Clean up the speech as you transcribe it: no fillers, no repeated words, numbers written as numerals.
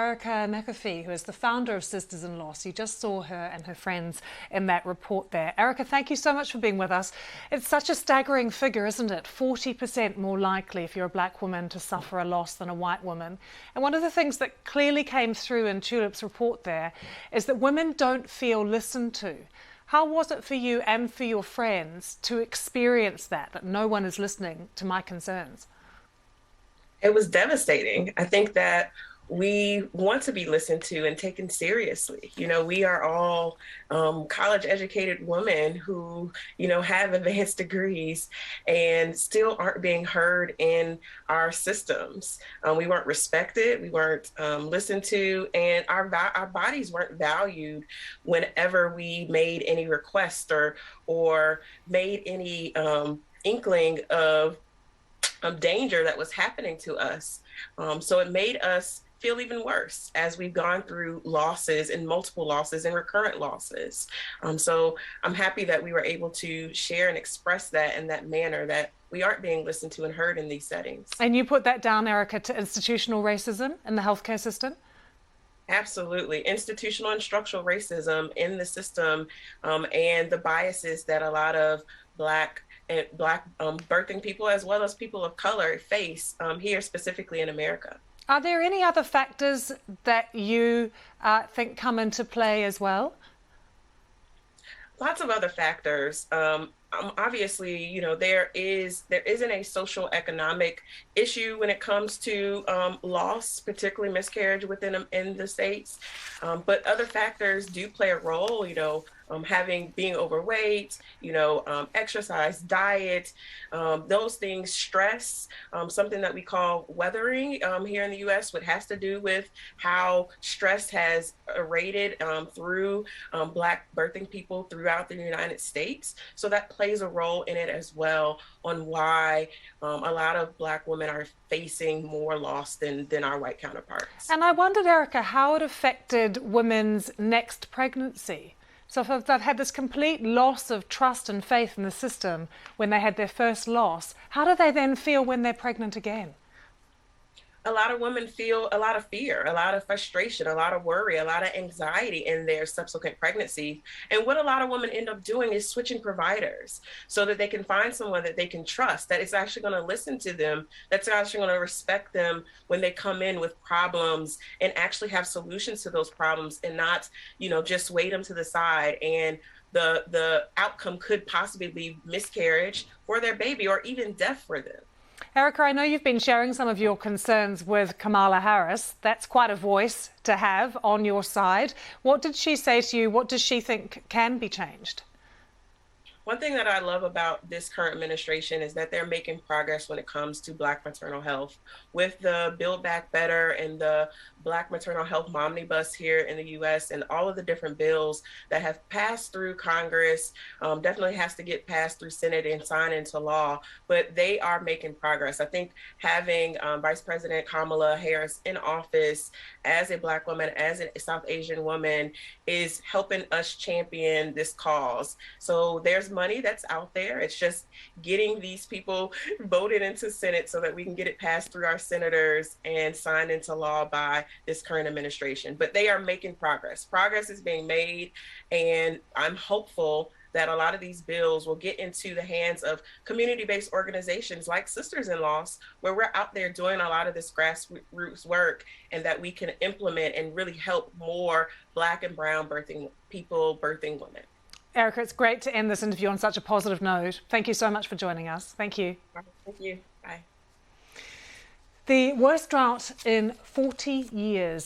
Erica McAfee, who is the founder of Sisters in Loss. You just saw her and her friends in that report there. Erica, thank you so much for being with us. It's such a staggering figure, isn't it? 40% more likely if you're a black woman to suffer a loss than a white woman. And one of the things that clearly came through in Tulip's report there is that women don't feel listened to. How was it for you and for your friends to experience that no one is listening to my concerns? It was devastating. I think that we want to be listened to and taken seriously. You know, we are all college educated women who, have advanced degrees and still aren't being heard in our systems. We weren't respected, we weren't listened to, and our bodies weren't valued whenever we made any request or made any inkling of danger that was happening to us. So it made us feel even worse as we've gone through losses and multiple losses and recurrent losses. So I'm happy that we were able to share and express that in that manner, that we aren't being listened to and heard in these settings. And you put that down, Erica, to institutional racism in the healthcare system? Absolutely. Institutional and structural racism in the system, and the biases that a lot of Black birthing people as well as people of color face here specifically in America. Are there any other factors that you think come into play as well? Lots of other factors. Obviously, there isn't a social economic issue when it comes to loss, particularly miscarriage in the States. But other factors do play a role, being overweight, exercise, diet, those things, stress, something that we call weathering here in the U.S., what has to do with how stress has rated through Black birthing people throughout the United States. So that plays a role in it as well on why a lot of Black women are facing more loss than our white counterparts. And I wondered, Erica, how it affected women's next pregnancy. So if they've had this complete loss of trust and faith in the system when they had their first loss, how do they then feel when they're pregnant again? A lot of women feel a lot of fear, a lot of frustration, a lot of worry, a lot of anxiety in their subsequent pregnancy. And what a lot of women end up doing is switching providers so that they can find someone that they can trust, that is actually going to listen to them, that's actually going to respect them when they come in with problems and actually have solutions to those problems and not, just wait them to the side. And the outcome could possibly be miscarriage for their baby or even death for them. Erica, I know you've been sharing some of your concerns with Kamala Harris. That's quite a voice to have on your side. What did she say to you? What does she think can be changed? One thing that I love about this current administration is that they're making progress when it comes to Black maternal health. With the Build Back Better and the Black Maternal Health Omnibus here in the U.S. and all of the different bills that have passed through Congress, definitely has to get passed through Senate and signed into law, but they are making progress. I think having Vice President Kamala Harris in office as a Black woman, as a South Asian woman, is helping us champion this cause. So there's money that's out there. It's just getting these people voted into Senate so that we can get it passed through our senators and signed into law by this current administration. But they are making progress. Progress is being made, and I'm hopeful that a lot of these bills will get into the hands of community-based organizations like Sisters in Loss, where we're out there doing a lot of this grassroots work, and that we can implement and really help more Black and brown birthing women. Erica, it's great to end this interview on such a positive note. Thank you so much for joining us. Thank you. Thank you. Bye. The worst drought in 40 years